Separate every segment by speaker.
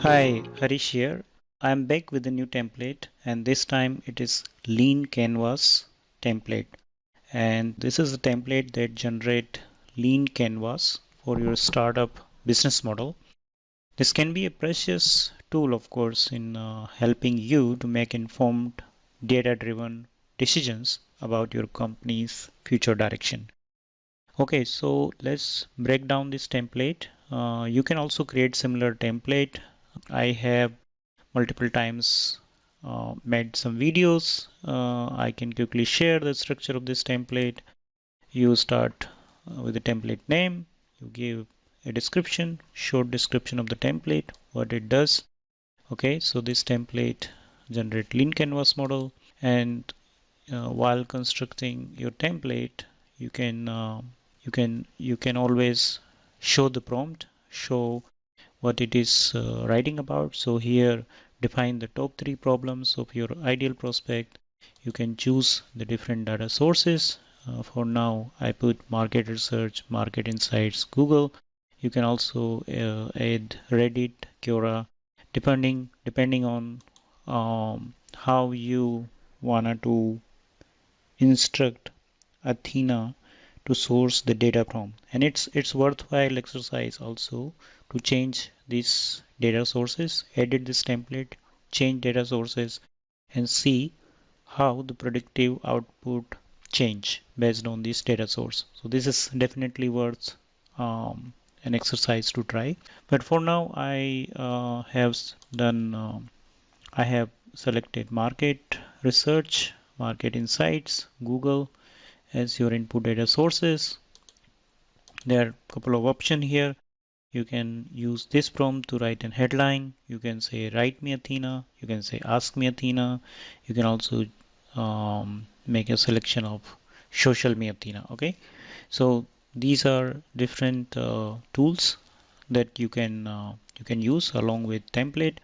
Speaker 1: Hi, Harish here. I'm back with a new template, and this time it is Lean Canvas template. And this is a template that generate Lean Canvas for your startup business model. This can be a precious tool, of course, in helping you to make informed, data-driven decisions about your company's future direction. Okay, so let's break down this template. You can also create similar template. I have multiple times made some videos. I can quickly share the structure of this template. You start with the template name. You give a description, short description of the template, what it does. Okay, so this template generate lean canvas model, and while constructing your template, you can you can always show the prompt, show what it is writing about. So here define the top 3 problems of your ideal prospect. You can choose the different data sources. For now I put market research, market insights, Google. You can also add Reddit, Quora, depending on how you wanna to instruct Athena to source the data from. And it's worthwhile exercise also to change these data sources, edit this template, change data sources, and see how the predictive output change based on this data source. So this is definitely worth an exercise to try. But for now I I have selected market research, market insights, Google as your input data sources. There are a couple of options here. You can use this prompt to write a headline. You can say write me Athena. You can say ask me Athena. You can also make a selection of social me Athena. Okay, so these are different tools that you can use along with template.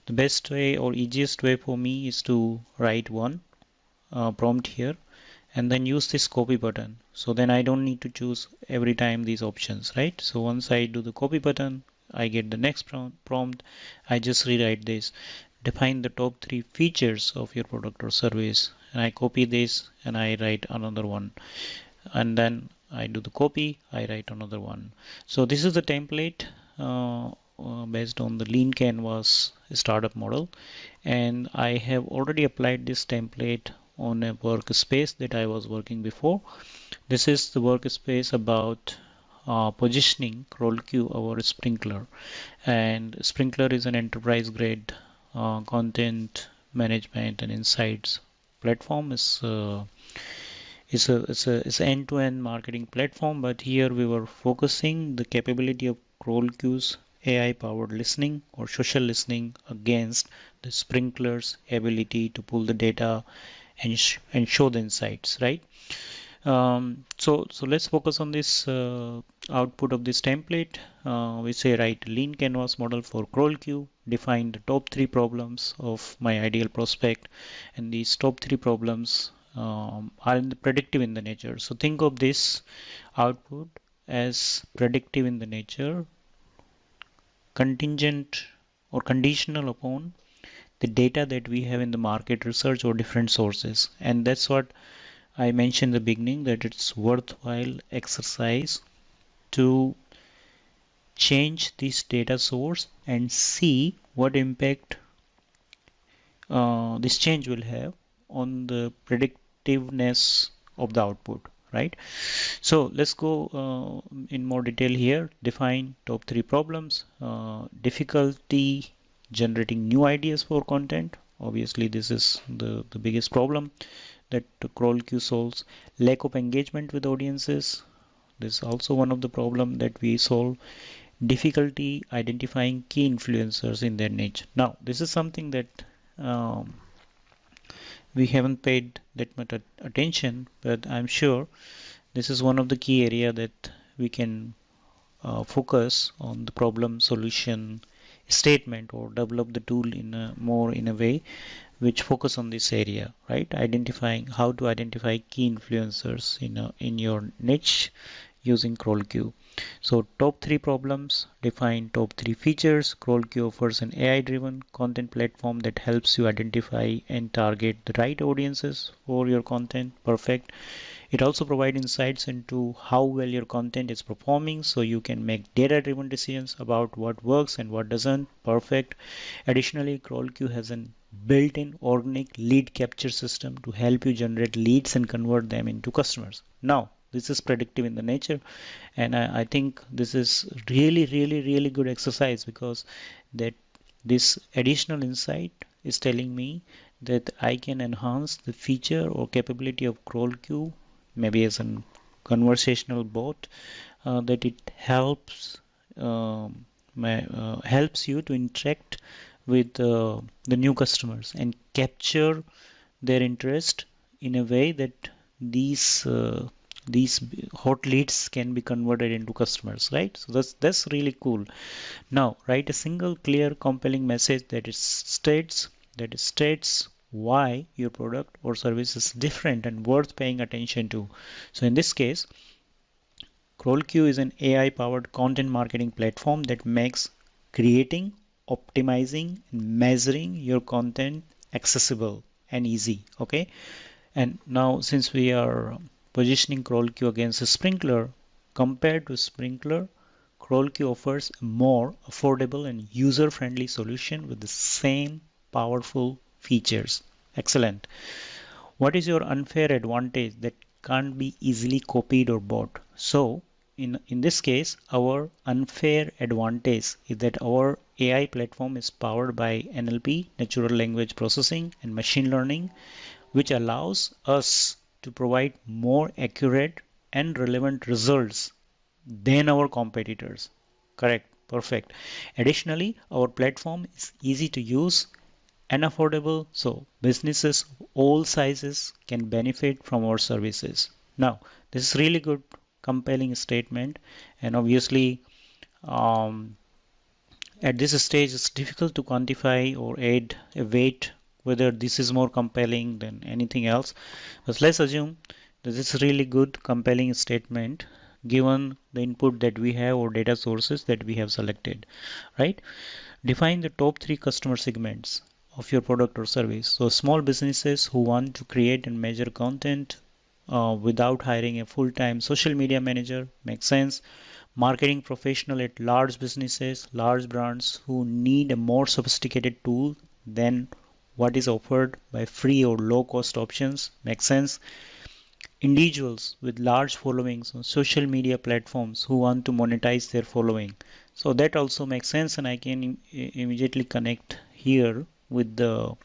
Speaker 1: The best way or easiest way for me is to write one prompt here and then use this copy button. So then I don't need to choose every time these options, right? So once I do the copy button, I get the next prompt. I just rewrite this. Define the top 3 features of your product or service. And I copy this and I write another one. And then I do the copy, I write another one. So this is the template based on the lean canvas startup model. And I have already applied this template on a workspace that I was working before. This is the workspace about positioning CrawlQ, our sprinkler. And sprinkler is an enterprise grade content management and insights platform. It's an end-to-end marketing platform, but here we were focusing the capability of CrawlQ's AI-powered listening or social listening against the sprinkler's ability to pull the data and show the insights, right? So let's focus on this output of this template. We say write lean canvas model for CrawlQ, define the top 3 problems of my ideal prospect, and these top 3 problems are in the predictive in the nature. So think of this output as predictive in the nature, contingent or conditional upon the data that we have in the market research or different sources. And that's what I mentioned in the beginning, that it's worthwhile exercise to change this data source and see what impact this change will have on the predictiveness of the output, right? So let's go in more detail here. Define top 3 problems. Difficulty generating new ideas for content. Obviously this is the biggest problem that CrawlQ solves. Lack of engagement with audiences. This is also one of the problem that we solve. Difficulty identifying key influencers in their niche. Now this is something that we haven't paid that much attention, but I'm sure this is one of the key area that we can focus on the problem solution statement or develop the tool in a way which focus on this area, right? Identifying how to identify key influencers in your niche, using CrawlQ. So top 3 problems, define top 3 features. CrawlQ offers an AI-driven content platform that helps you identify and target the right audiences for your content. Perfect. It also provides insights into how well your content is performing so you can make data-driven decisions about what works and what doesn't. Perfect. Additionally, CrawlQ has an built-in organic lead capture system to help you generate leads and convert them into customers. Now, this is predictive in the nature, and I think this is really good exercise because that this additional insight is telling me that I can enhance the feature or capability of CrawlQ maybe as a conversational bot that it helps you to interact with the new customers and capture their interest in a way that these hot leads can be converted into customers, right? So that's really cool. Now write a single clear compelling message that states why your product or service is different and worth paying attention to. So in this case, CrawlQ is an AI powered content marketing platform that makes creating, optimizing, and measuring your content accessible and easy. Okay. And now, since we are positioning CrawlQ against a Sprinkler, compared to Sprinkler, CrawlQ offers a more affordable and user-friendly solution with the same powerful features. Excellent. What is your unfair advantage that can't be easily copied or bought? So, in this case, our unfair advantage is that our AI platform is powered by NLP, natural language processing, and machine learning, which allows us to provide more accurate and relevant results than our competitors. Correct. Perfect. Additionally, our platform is easy to use and affordable, so businesses of all sizes can benefit from our services. Now, this is really good, compelling statement, and obviously, um, at this stage, it's difficult to quantify or add a weight whether this is more compelling than anything else. But let's assume that this is really good, compelling statement given the input that we have or data sources that we have selected, right? Define the top 3 customer segments of your product or service. So small businesses who want to create and measure content without hiring a full-time social media manager makes sense. Marketing professional at large businesses, large brands who need a more sophisticated tool than what is offered by free or low cost options makes sense. Individuals with large followings on social media platforms who want to monetize their following. So that also makes sense, and I can immediately connect here with the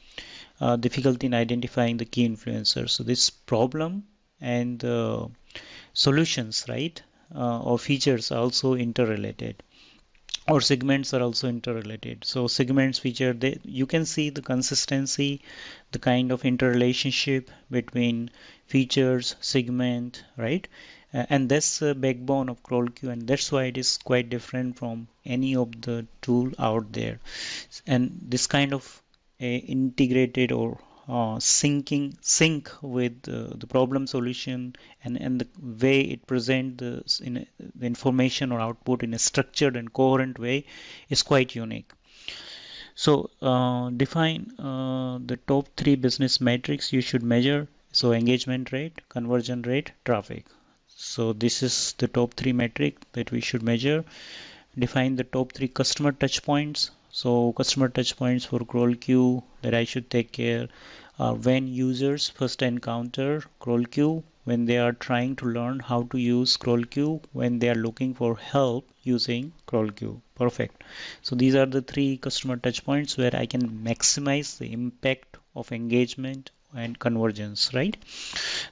Speaker 1: difficulty in identifying the key influencers. So this problem and solutions, right, or features are also interrelated, or segments are also interrelated. So segments feature, you can see the consistency, the kind of interrelationship between features, segment, right? And that's the backbone of CrawlQ, and that's why it is quite different from any of the tool out there. And this kind of integrated or sync with the problem solution and the way it presents the information or output in a structured and coherent way is quite unique. So define the top 3 business metrics you should measure. So engagement rate, conversion rate, traffic. So this is the top 3 metric that we should measure. Define the top 3 customer touch points. So customer touch points for CrawlQ that I should take care when users first encounter CrawlQ, when they are trying to learn how to use CrawlQ, when they are looking for help using CrawlQ. Perfect. So these are the 3 customer touch points where I can maximize the impact of engagement and convergence, right?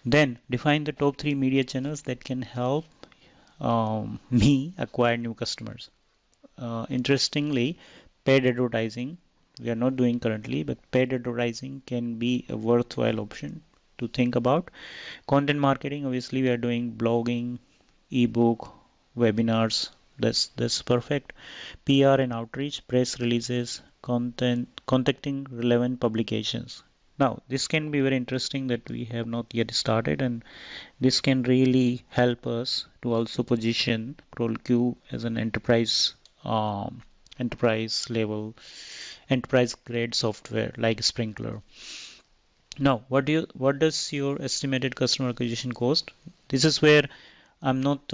Speaker 1: Then define the top 3 media channels that can help me acquire new customers. Interestingly, paid advertising we are not doing currently, but paid advertising can be a worthwhile option to think about. Content marketing, obviously, we are doing blogging, ebook, webinars. That's perfect. PR and outreach, press releases, content, contacting relevant publications. Now, this can be very interesting that we have not yet started, and this can really help us to also position CrawlQ as an um, enterprise level, enterprise grade software like Sprinkler. Now, what does your estimated customer acquisition cost? This is where I'm not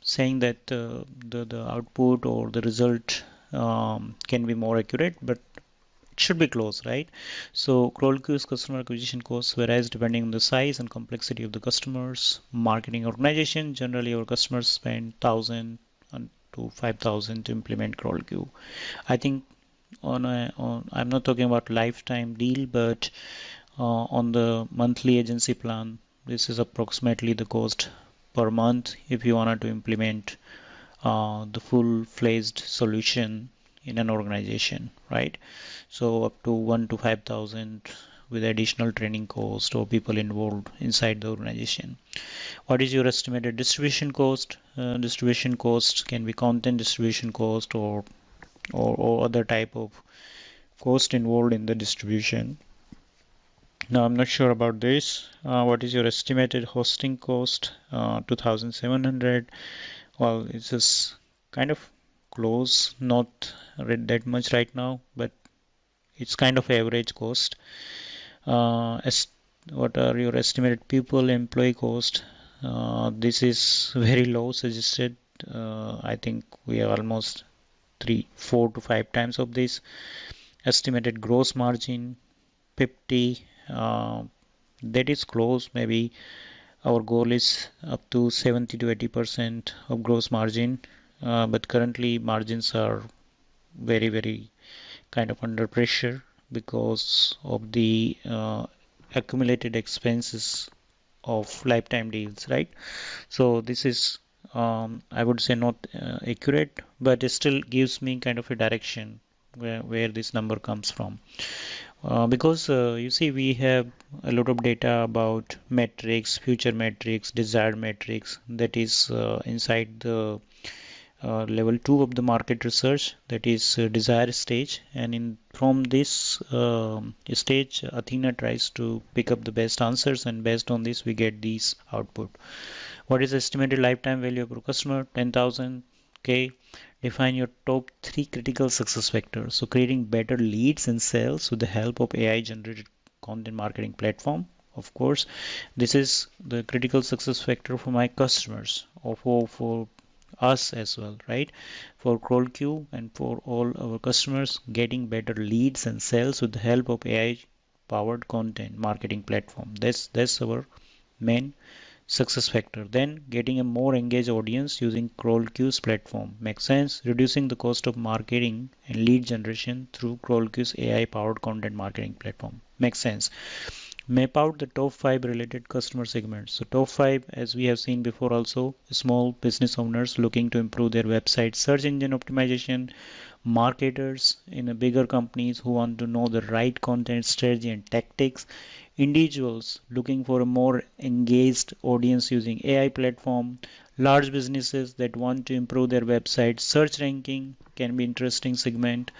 Speaker 1: saying that the output or the result can be more accurate, but it should be close, right? So CrawlQ's customer acquisition costs varies depending on the size and complexity of the customers. Marketing organization, generally our customers spend 1,000 to 5,000 to implement CrawlQ. I think I'm not talking about lifetime deal, but on the monthly agency plan, this is approximately the cost per month if you wanted to implement the full-fledged solution in an organization, right? So up to 1 to 5,000 with additional training cost or people involved inside the organization. What is your estimated distribution cost? Distribution cost can be content distribution cost or other type of cost involved in the distribution. Now I'm not sure about this. What is your estimated hosting cost? 2,700. Well, it's just kind of close, not read that much right now, but it's kind of average cost. As what are your estimated people employee cost? This is very low suggested. I think we are almost 4 to 5 times of this. Estimated gross margin 50. That is close. Maybe our goal is up to 70 to 80% of gross margin. But currently margins are very kind of under pressure because of the accumulated expenses of lifetime deals, right? So this is, I would say, not accurate, but it still gives me kind of a direction where this number comes from. Because you see, we have a lot of data about metrics, future metrics, desired metrics that is inside the level 2 of the market research, that is desire stage, and in from this stage Athena tries to pick up the best answers, and based on this we get these output. What is estimated lifetime value of a customer? 10,000. Okay. Define your top 3 critical success factors. So creating better leads and sales with the help of AI generated content marketing platform. Of course, this is the critical success factor for my customers or for us as well, right? For CrawlQ and for all our customers, getting better leads and sales with the help of AI powered content marketing platform. That's our main success factor. Then getting a more engaged audience using CrawlQ's platform. Makes sense. Reducing the cost of marketing and lead generation through CrawlQ's AI powered content marketing platform. Makes sense. Map out the top 5 related customer segments. So top 5, as we have seen before also, small business owners looking to improve their website search engine optimization, marketers in a bigger companies who want to know the right content strategy and tactics, individuals looking for a more engaged audience using AI platform, large businesses that want to improve their website search ranking can be interesting segment.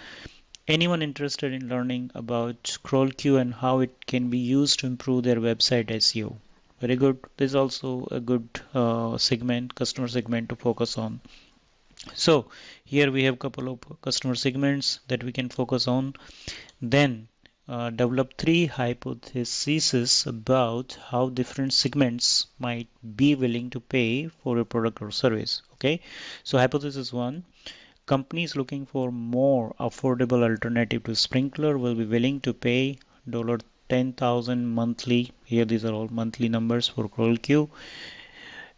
Speaker 1: Anyone interested in learning about CrawlQ and how it can be used to improve their website SEO. Very good. This is also a good segment, customer segment to focus on. So here we have a couple of customer segments that we can focus on. Then develop 3 hypotheses about how different segments might be willing to pay for a product or service. Okay. So hypothesis 1. Companies looking for more affordable alternative to Sprinkler will be willing to pay $10,000 monthly. Here these are all monthly numbers for CrawlQ.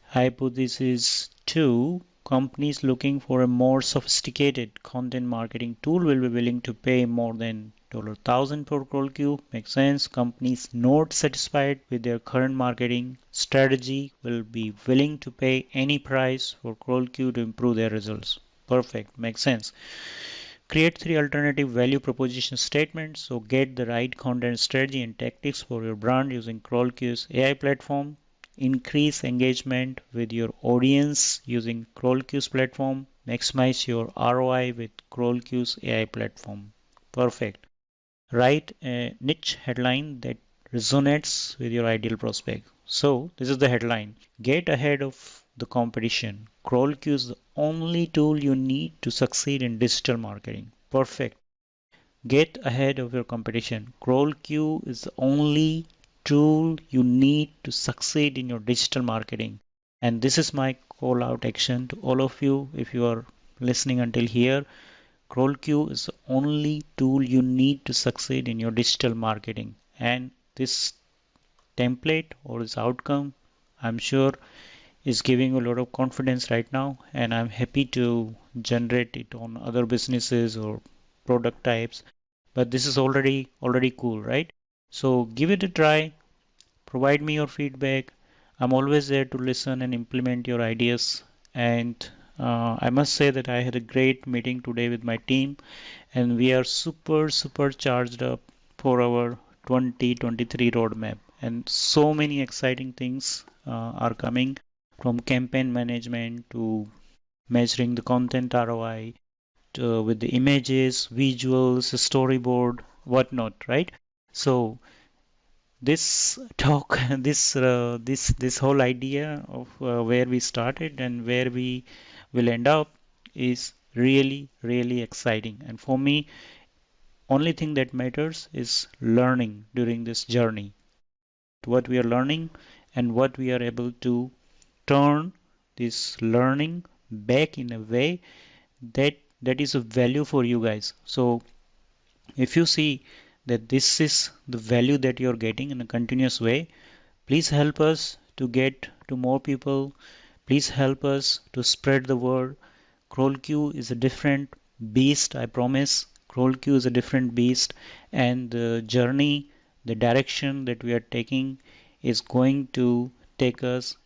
Speaker 1: Hypothesis 2. Companies looking for a more sophisticated content marketing tool will be willing to pay more than $1,000 for CrawlQ. Makes sense. Companies not satisfied with their current marketing strategy will be willing to pay any price for CrawlQ to improve their results. Perfect. Makes sense. Create 3 alternative value proposition statements. So get the right content strategy and tactics for your brand using CrawlQ's AI platform. Increase engagement with your audience using CrawlQ's platform. Maximize your ROI with CrawlQ's AI platform. Perfect. Write a niche headline that resonates with your ideal prospect. So, this is the headline: Get ahead of the competition. CrawlQ is the only tool you need to succeed in digital marketing. Perfect. Get ahead of your competition. CrawlQ is the only tool you need to succeed in your digital marketing. And this is my call out action to all of you. If you are listening until here, CrawlQ is the only tool you need to succeed in your digital marketing. And this template or this outcome, I'm sure, is giving you a lot of confidence right now. And I'm happy to generate it on other businesses or product types. But this is already cool, right? So give it a try. Provide me your feedback. I'm always there to listen and implement your ideas. And I must say that I had a great meeting today with my team, and we are super charged up for our 2023 roadmap. And so many exciting things are coming, from campaign management to measuring the content ROI to, with the images, visuals, storyboard, whatnot, right? So this talk, this whole idea of where we started and where we will end up is really exciting. And for me, only thing that matters is learning during this journey, what we are learning and what we are able to turn this learning back in a way that is of value for you guys. So if you see that this is the value that you're getting in a continuous way, please help us to get to more people. Please help us to spread the word. CrawlQ is a different beast, I promise. CrawlQ is a different beast, and the journey, the direction that we are taking is going to take us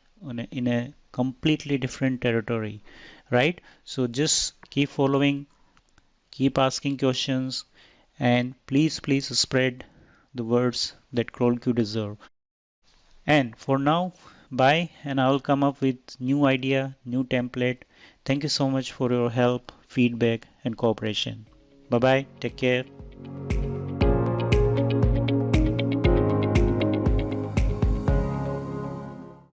Speaker 1: in a completely different territory, right? So just keep following, keep asking questions, and please spread the words that CrawlQ deserve. And for now, bye, and I will come up with new idea, new template. Thank you so much for your help, feedback, and cooperation. Bye bye. Take care.